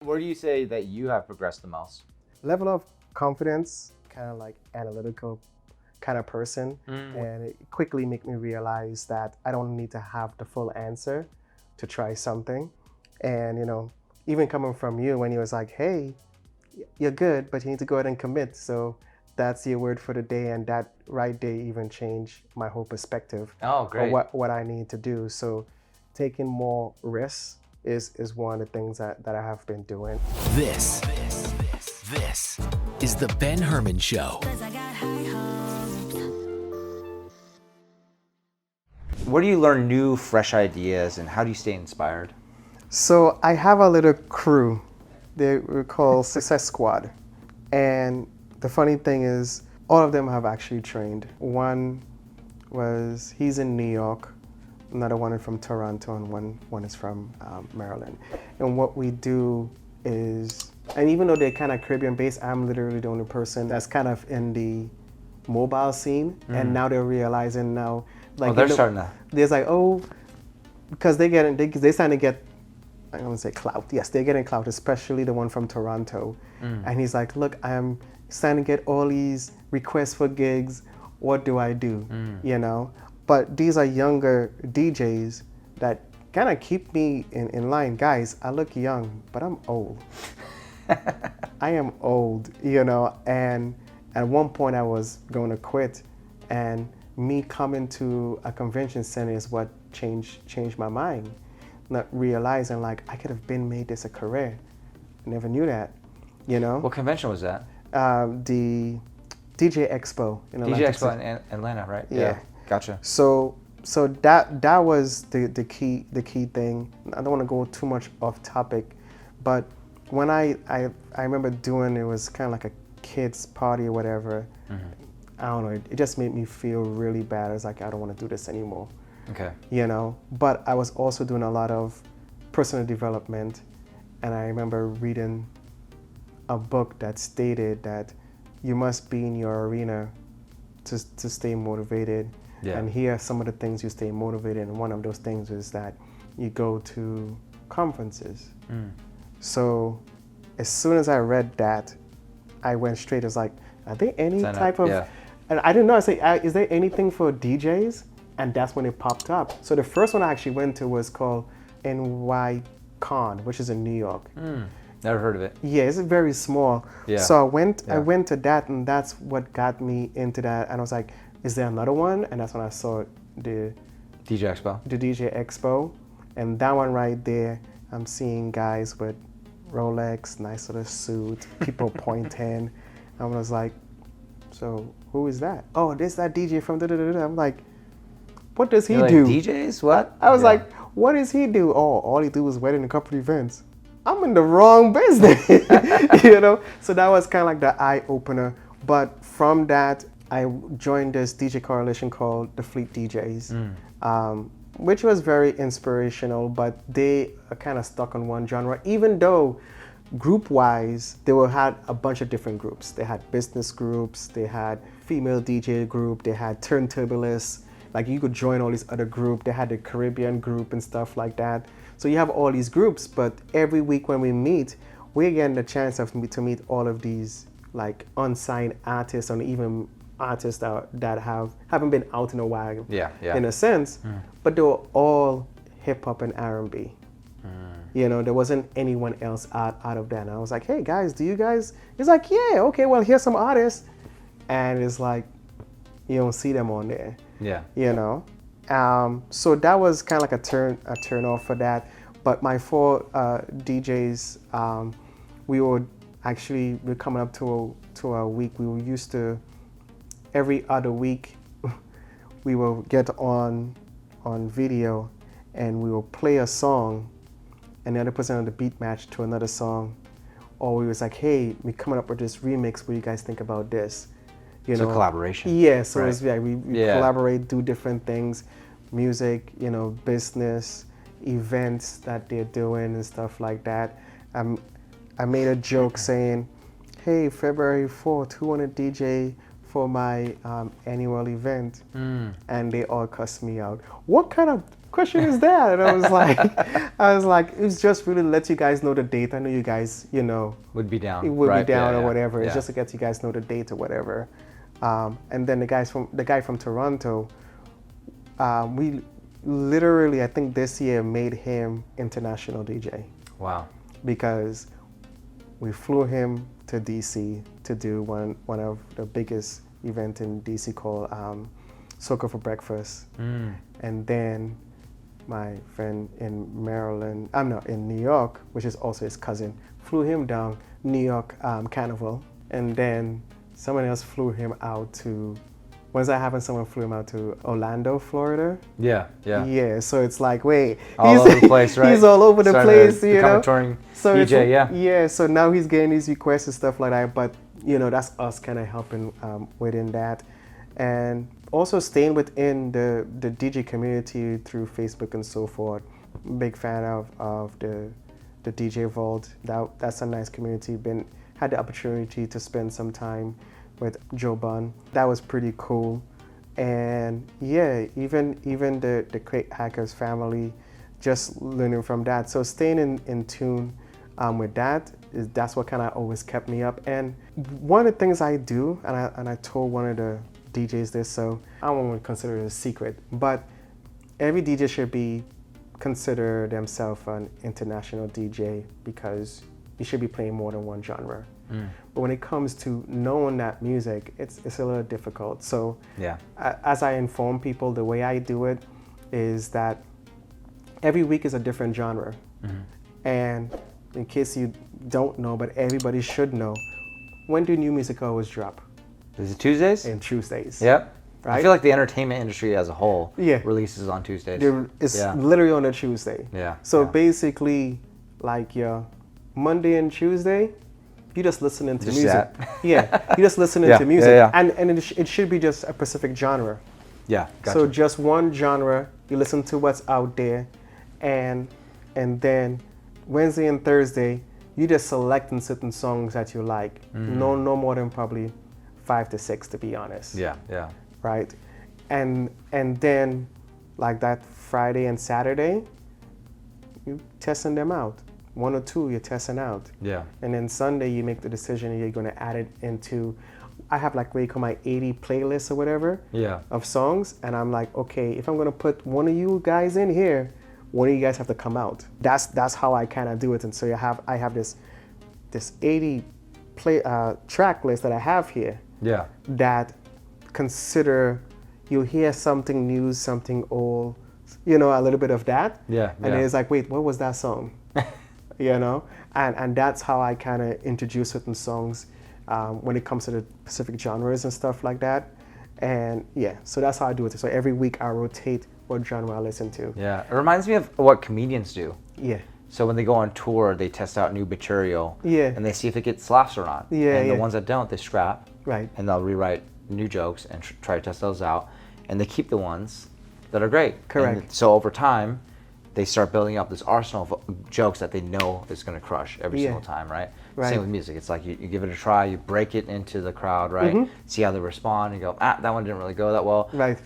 Where do you say that you have progressed the most? Level of confidence, kind of like analytical kind of person. And it quickly made me realize that I don't need to have the full answer to try something. And, even coming from you when you was like, hey, you're good, but you need to go ahead and commit. So that's your word for the day. And that right day even changed my whole perspective great. of what I need to do. So taking more risks is one of the things that I have been doing. This is the Ben Herman Show. Where do you learn new, fresh ideas, and how do you stay inspired? So I have a little crew. We're called Success Squad. And the funny thing is, all of them have actually trained. One he's in New York, another one is from Toronto, and one is from Maryland. And what we do is, and even though they're kind of Caribbean based, I'm literally the only person that's kind of in the mobile scene. And now they're realizing now, like, they're starting to. There's like, because they're starting to get, I don't want to say clout. Yes, they're getting clout, especially the one from Toronto. And he's like, look, I'm starting to get all these requests for gigs. What do I do? But these are younger DJs that kind of keep me in line. Guys, I look young, but I'm old. I am old, and at one point I was going to quit, and me coming to a convention center is what changed my mind. Not realizing like I could have made this a career. I never knew that, What convention was that? The DJ Expo in Atlanta. DJ Expo in Atlanta, right? Yeah. Gotcha. So that was the key thing. I don't want to go too much off topic, but when I remember doing it was kind of like a kids party or whatever. I don't know. It just made me feel really bad. I was like, I don't want to do this anymore. Okay. But I was also doing a lot of personal development, and I remember reading a book that stated that you must be in your arena to stay motivated. Yeah. And here are some of the things you stay motivated, and one of those things is that you go to conferences. So as soon as I read that, I went straight. I was like, are there any type of, and I didn't know, I said, is there anything for DJs? And that's when it popped up. So the first one I actually went to was called NYCon, which is in New York. Never heard of it. Yeah, it's very small. Yeah. So I went to that, and that's what got me into that. And I was like, is there another one? And that's when I saw the DJ Expo. The DJ Expo. And that one right there, I'm seeing guys with Rolex, nice little suit, people pointing. I was like, so who is that? Oh, this that DJ from da-da-da-da. I'm like, what does he do? Like, DJs? What? I was like, what does he do? Oh, all he do is wedding and company events. I'm in the wrong business, So that was kind of like the eye opener. But from that, I joined this DJ coalition called the Fleet DJs, which was very inspirational. But they are kind of stuck on one genre, even though group-wise, they had a bunch of different groups. They had business groups, they had female DJ group, they had turntablists. Like, you could join all these other groups. They had the Caribbean group and stuff like that. So you have all these groups, but every week when we meet, we're getting the chance to meet all of these like unsigned artists, and even artists that haven't been out in a while. In a sense, but they were all hip hop and R&B. There wasn't anyone else out of that. And I was like, hey guys, do you guys? He's like, yeah, okay, well, here's some artists, and it's like you don't see them on there. So that was kind of like a turn off for that. But my four DJs, we're coming up to a week. We were used to every other week we will get on video, and we will play a song, and the other person on the beat match to another song, or we was like, hey, we're coming up with this remix. What do you guys think about this? It's a collaboration. Yeah, so right. It's we collaborate, do different things, music, business, events that they're doing and stuff like that. I made a joke saying, hey, February 4th, who want to DJ for my annual event? And they all cussed me out. What kind of question is that? And I was like, it was just really to let you guys know the date. I know you guys, you know, Would be down. it would right? be down Yeah, or yeah, whatever. It's yeah. just to get you guys know the date or whatever. And then the guy from Toronto, we literally, I think this year made him international DJ Wow. because we flew him to DC to do one of the biggest event in DC called Soca for Breakfast. And then my friend in Maryland, in New York, which is also his cousin, flew him down New York Carnival. And then someone else flew him out to, when's that happened? Someone flew him out to Orlando, Florida. Yeah, yeah. Yeah, so it's like, wait. All over the place, right? He's all over the Starting place, to you become know? a touring So DJ, yeah. Yeah, so now he's getting these requests and stuff like that, but you know, that's us kind of helping within that. And also staying within the DJ community through Facebook and so forth. Big fan of the DJ Vault. That's a nice community. Had the opportunity to spend some time with Joe Bun. That was pretty cool. And yeah, even the Crate Hackers family, just learning from that. So staying in tune with that's what kind of always kept me up. And one of the things I do, and I told one of the DJs this, so I don't want to consider it a secret, but every DJ should consider themselves an international DJ because you should be playing more than one genre. But when it comes to knowing that music, it's a little difficult. So Yeah. As I inform people, the way I do it is that every week is a different genre. And in case you don't know, but everybody should know, when do new music always drop? Is it Tuesdays? In Tuesdays. Yep. I Right? feel like the entertainment industry as a whole Yeah. releases on Tuesdays. It's Yeah. literally on a Tuesday. Yeah, So yeah. basically, like your Monday and Tuesday, you just listening to Just music. that. Yeah, you just listening Yeah, to music, yeah, yeah. and it should be just a specific genre. Yeah, gotcha. So just one genre, you listen to what's out there, and then Wednesday and Thursday, you just selecting certain songs that you like. No more than probably 5 to 6, to be honest. yeah, yeah. Right, and then like that Friday and Saturday, you testing them out. 1 or 2 you're testing out. Yeah. And then Sunday you make the decision and you're gonna add it into, I have like what you call my 80 playlists or whatever Yeah. of songs, and I'm like, okay, if I'm gonna put one of you guys in here, one of you guys have to come out. That's how I kind of do it. And so I have this 80 track list that I have here Yeah. that consider, you hear something new, something old, you know, a little bit of that. Yeah, And yeah. it's like, wait, what was that song? You know, and that's how I kind of introduce certain songs when it comes to the specific genres and stuff like that. And yeah, so that's how I do it. So every week I rotate what genre I listen to. Yeah. It reminds me of what comedians do. Yeah. So when they go on tour, they test out new material. Yeah. And they see if it gets laughs or not. Yeah, And yeah. the ones that don't, they scrap. Right. And they'll rewrite new jokes and try to test those out. And they keep the ones that are great. Correct. And so over time, they start building up this arsenal of jokes that they know is going to crush every Yeah. single time, right? Right. Same with music. It's like you give it a try, you break it into the crowd, right? See how they respond, and you go, that one didn't really go that well. Right.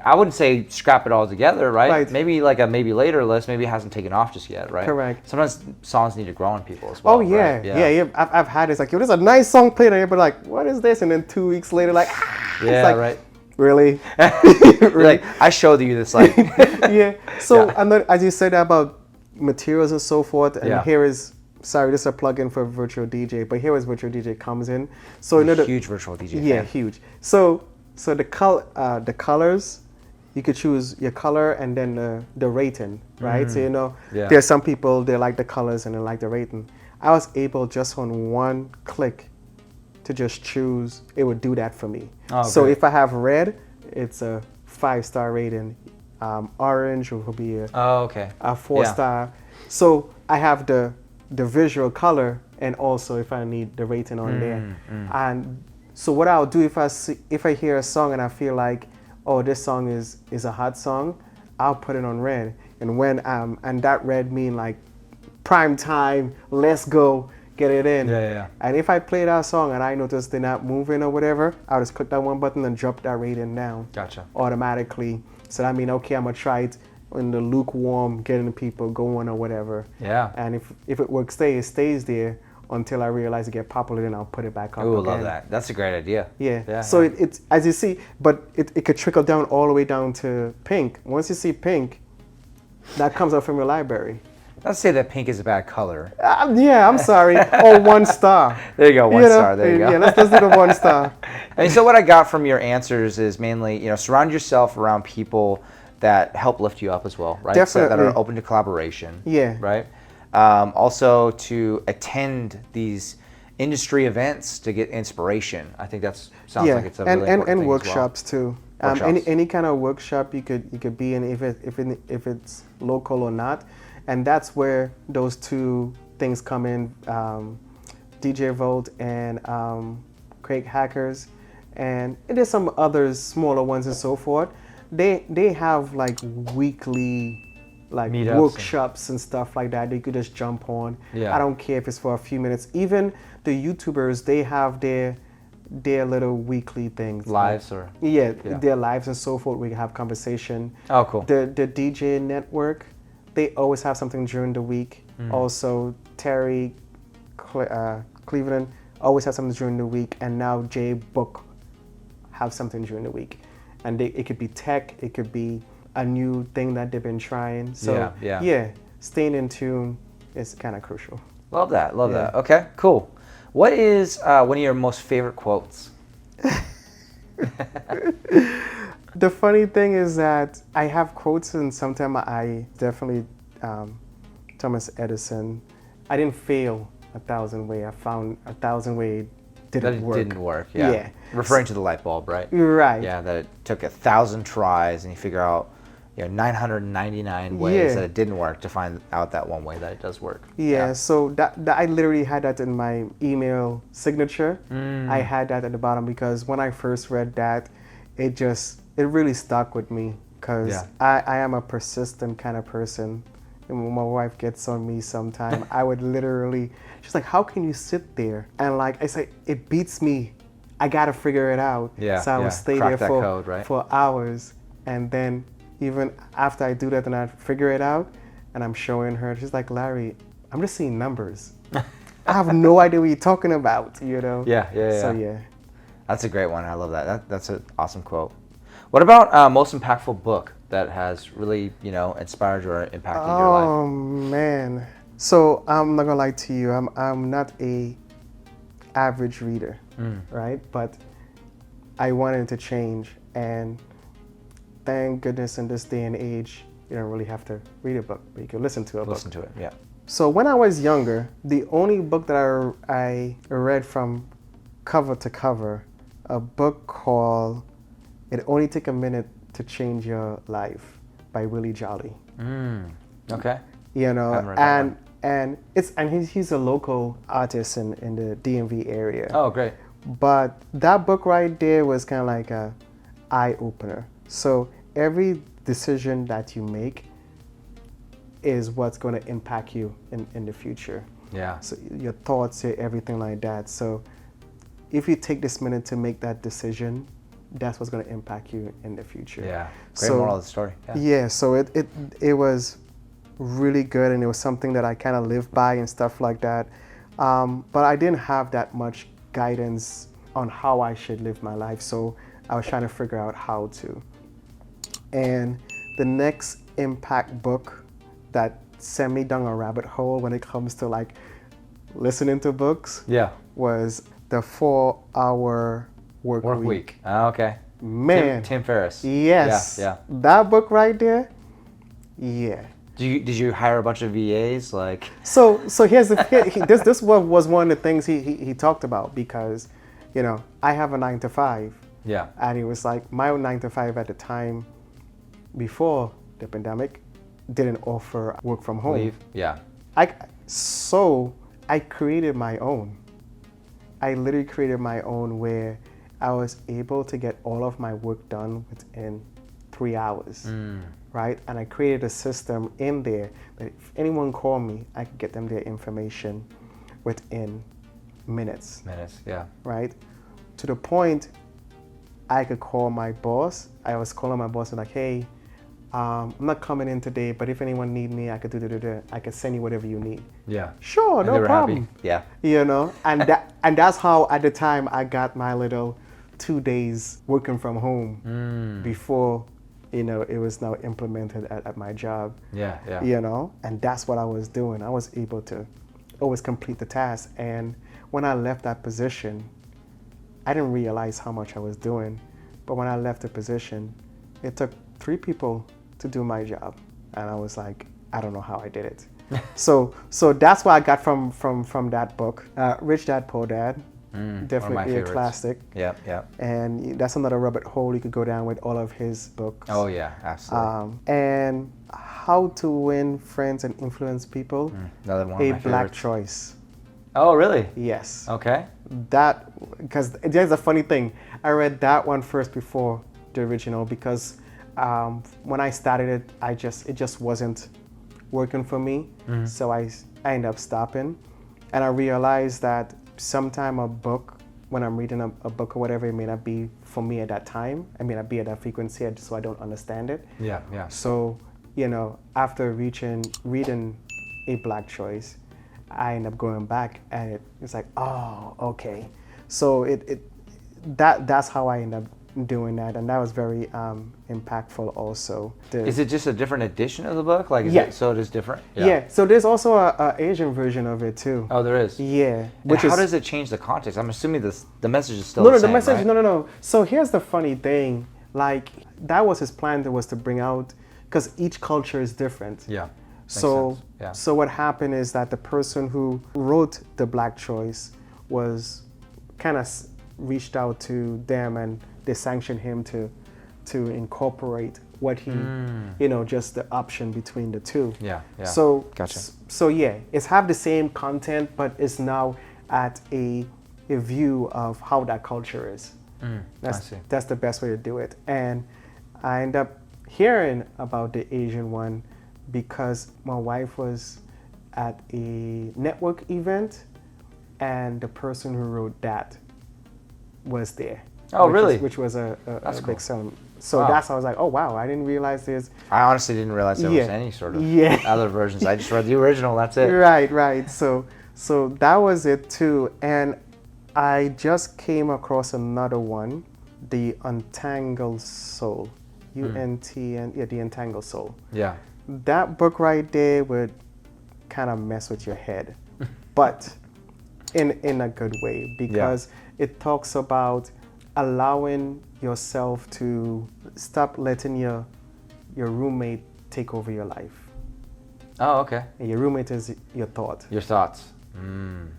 I wouldn't say scrap it all together, right? Right. Maybe like a maybe later list, maybe it hasn't taken off just yet, right? Correct. Sometimes songs need to grow on people as well. Oh yeah, right? yeah. I've had this like, yo, there's a nice song played, and everybody like, what is this? And then 2 weeks later, like, Yeah, it's like, right. Really? You're like, I showed you this, like, Yeah. So Yeah. I'm not, as you said about materials and so forth, and Yeah. here is, sorry, this is a plug-in for Virtual DJ, but here is Virtual DJ comes in. So you know the, huge virtual DJ yeah, fan. huge. So the colors, you could choose your color and then the rating, right? So you know, Yeah. there's some people they like the colors and they like the rating. I was able just on one click to just choose. It would do that for me. Oh, so great. if I have red, it's a 5-star rating. Orange will be Oh, okay. a 4-star. So I have the visual color, and also if I need the rating on there. And so what I'll do if I hear a song and I feel like, oh, this song is a hot song, I'll put it on red. And when and that red mean like prime time, let's go, get it in. Yeah. And if I play that song and I notice they're not moving or whatever, I'll just click that one button and drop that rating down Gotcha. automatically. So that mean, okay, I'm gonna try it in the lukewarm, getting people going or whatever. Yeah. And if it works, it stays there until I realize it get popular, then I'll put it back up Ooh, again. love that. That's a great idea. Yeah. So it's as you see, but it could trickle down all the way down to pink. Once you see pink, that comes out from your library. Let's say that pink is a bad color. Yeah, I'm sorry. Or 1 star. There you go, one star. There you go. Yeah, let's do the 1 star. And so what I got from your answers is mainly, surround yourself around people that help lift you up as well, right? Definitely. So that are open to collaboration. Yeah. Right? Also to attend these industry events to get inspiration. I think that sounds like it's a really important thing workshops as well. too. Any kind of workshop you could be in, if it's local or not, and that's where those 2 things come in. DJ Volt and Craig Hackers, and there's some others, smaller ones and so forth. They have like weekly Meetups workshops and stuff like that. You could just jump on. Yeah. I don't care if it's for a few minutes. Even the YouTubers, they have their little weekly things. Lives or? Yeah, their lives and so forth. We have conversation. Oh, cool. The DJ network, they always have something during the week. Also, Terry Cleveland always has something during the week, and now Jay Book have something during the week. And it could be tech, it could be a new thing that they've been trying. So yeah, staying in tune is kind of crucial. Love that. Okay, cool. What is one of your most favorite quotes? The funny thing is that I have quotes, and sometimes I definitely, Thomas Edison, I didn't fail 1,000 ways. I found 1,000 ways didn't work. Yeah. Referring to the light bulb, right? Right. Yeah, that it took 1,000 tries and you figure out 999 ways that it didn't work to find out that one way that it does work. Yeah. So that I literally had that in my email signature. I had that at the bottom because when I first read that, it really stuck with me because I am a persistent kind of person. And when my wife gets on me sometime, I would literally, she's like, how can you sit there? And like I say, it beats me. I got to figure it out. Yeah, so I would stay crack there that code, right? for hours. And then even after I do that and I figure it out and I'm showing her, she's like, Larry, I'm just seeing numbers. I have no idea what you're talking about, Yeah. So yeah. That's a great one. I love that. That's an awesome quote. What about most impactful book that has really, inspired you or impacted your life? Oh man. So I'm not gonna lie to you. I'm not a average reader, right? But I wanted to change, and thank goodness in this day and age, you don't really have to read a book, but you can listen to a book. Listen to it, yeah. So when I was younger, the only book that I read from cover to cover, a book called "It Only Take a Minute to Change Your Life" by Willie Jolly. Okay. And he's a local artist in the DMV area. Oh, great. But that book right there was kind of like a eye opener. So every decision that you make is what's going to impact you in the future. Yeah. So your thoughts, everything like that. So if you take this minute to make that decision, that's what's going to impact you in the future. Yeah. Great moral of the story. Yeah. So it was really good, and it was something that I kind of lived by and stuff like that. But I didn't have that much guidance on how I should live my life. So I was trying to figure out how to. And the next impact book that sent me down a rabbit hole when it comes to like listening to books was the 4-Hour Work Week. Oh, okay. Man. Tim Ferriss. Yes. Yeah. That book right there. Yeah. Did you hire a bunch of VAs like? So here's this was one of the things he talked about, because I have a 9-to-5. Yeah. And he was like, my 9-to-5 at the time before the pandemic didn't offer work from home. Leave. Yeah. So I created my own. I literally created my own where I was able to get all of my work done within 3 hours, right? And I created a system in there that if anyone called me, I could get them their information within minutes. Yeah. Right? To the point I could call my boss. I was calling my boss and like, hey, I'm not coming in today, but if anyone need me, I could I could send you whatever you need. Yeah. Sure, And no they were problem. happy. Yeah. You know, and that's how at the time I got my little 2 days working from home before, you know, it was now implemented at my job. Yeah, yeah. You know, and that's what I was doing. I was able to always complete the task. And when I left that position, I didn't realize how much I was doing. But when I left the position, it took 3 people to do my job. And I was like, I don't know how I did it. so that's what I got from that book, Rich Dad Poor Dad. Definitely a classic. Yep, yep. And that's another rabbit hole you could go down with all of his books. Oh yeah, absolutely. And How to Win Friends and Influence People. Another one of A my Black favorites. Choice. Oh really? Yes. Okay. That, because there's a funny thing. I read that one first before the original because when I started it, it just wasn't working for me. So I ended up stopping, and I realized that sometime a book, when I'm reading a book or whatever, it may not be for me at that time. I may not be at that frequency, so I don't understand it. Yeah, yeah. So, you know, after reading A Black Choice, I end up going back, and it's like, oh, okay. So that's how I end up doing that, and that was very impactful also. Is it just a different edition of the book? Like, so it is different? Yeah. So there's also a Asian version of it too. Oh, there is? Yeah. How does it change the context? I'm assuming the message is still No, the same, the message, right? no. So here's the funny thing. Like, that was his plan, was to bring out, because each culture is different. Yeah. So, Yeah. so what happened is that the person who wrote The Black Choice was kind of reached out to them, and they sanctioned him to incorporate what he, you know, just the option between the two. Yeah, yeah. So, Gotcha. So yeah, it's have the same content, but it's now at a view of how that culture is. I see. That's the best way to do it. And I end up hearing about the Asian one because my wife was at a network event, and the person who wrote that was there. Oh, really? Which was a That's big cool. selling. So Wow. that's, I was like, oh wow, I didn't realize this. I honestly didn't realize there was Yeah. any sort of Yeah. other versions. I just read the original, that's it. Right. So that was it too. And I just came across another one, The Untangled Soul. The Untangled Soul. Yeah. That book right there would kind of mess with your head, but in a good way, because it talks about allowing yourself to stop letting your roommate take over your life. Oh, okay. And your roommate is your thought. Your thoughts.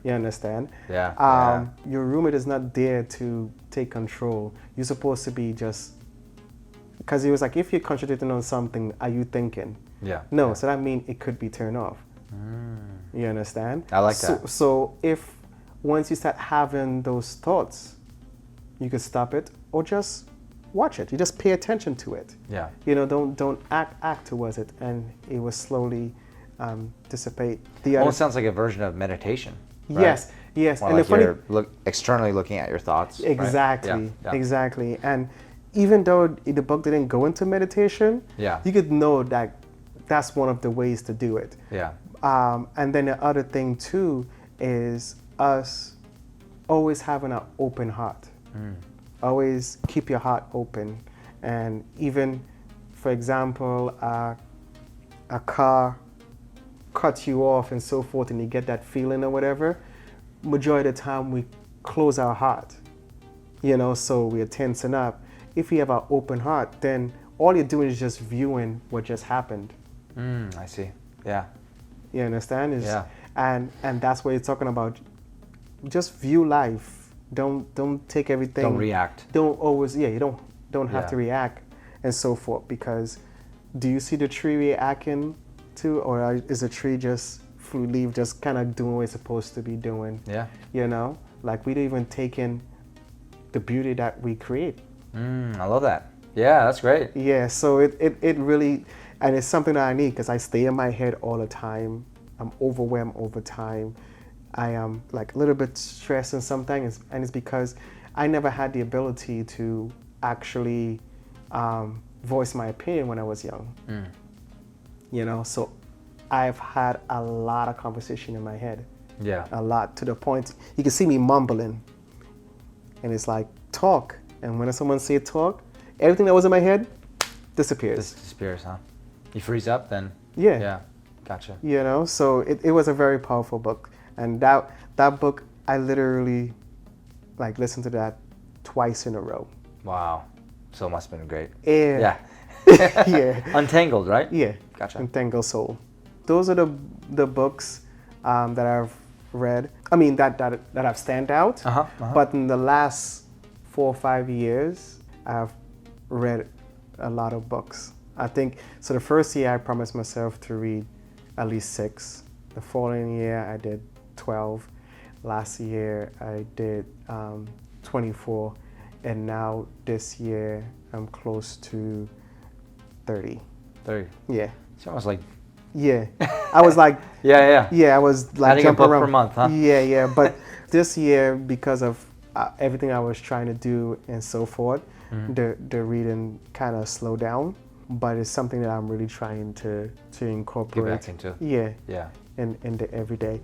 You understand? Yeah. Your roommate is not there to take control. You're supposed to be just, because he was like, if you're concentrating on something, are you thinking? Yeah. No, so that means it could be turned off. You understand? I like that. So if once you start having those thoughts, you could stop it or just watch it. You just pay attention to it. Yeah. You know, don't act towards it, and it will slowly dissipate. The Almost sounds like a version of meditation. Right? Yes. More And like the funny, you're externally looking at your thoughts. right? exactly, Yeah. exactly. And even though the book didn't go into meditation, Yeah. you could know that that's one of the ways to do it. Yeah. And then the other thing too is us always having an open heart. Always keep your heart open. And even, for example, a car cuts you off and so forth, and you get that feeling or whatever, majority of the time we close our heart, you know, so we're tensing up. If you have an open heart, then all you're doing is just viewing what just happened. I see. Yeah. You understand? Yeah. And that's what you're talking about. Just view life. Don't take everything. Don't react. Don't always. Yeah. You don't have Yeah. to react and so forth, because do you see the tree reacting to, or is the tree just fruit leaf just kind of doing what it's supposed to be doing? Yeah. You know, like we don't even take in the beauty that we create. I love that. Yeah, that's great. Yeah, so it really, and it's something that I need, because I stay in my head all the time. I'm overwhelmed over time. I am like a little bit stressed and sometimes, and it's because I never had the ability to actually voice my opinion when I was young. You know, so I've had a lot of conversation in my head. Yeah. A lot, to the point you can see me mumbling. And it's like, talk. And when someone say talk, everything that was in my head disappears. This disappears, huh? You freeze up, then. Yeah. Yeah. Gotcha. You know, so it was a very powerful book. And that book, I literally like listened to that twice in a row. Wow. So it must have been great. Yeah. Yeah. Yeah. Untangled, right? Yeah. Gotcha. Entangled Soul. Those are the books that I've read. I mean, that have stand out. But in the last 4 or 5 years, I've read a lot of books. I think, so the first year I promised myself to read at least 6. The following year I did 12. Last year I did 24. And now this year I'm close to 30. 30. Yeah. It's almost like... Yeah. I was like... Yeah. Yeah, I was like Adding a jumping book around. per month, huh? Yeah. But this year, because of everything I was trying to do and so forth, the reading kind of slowed down. But it's something that I'm really trying to incorporate. Get back into. Yeah. Yeah. In the everyday.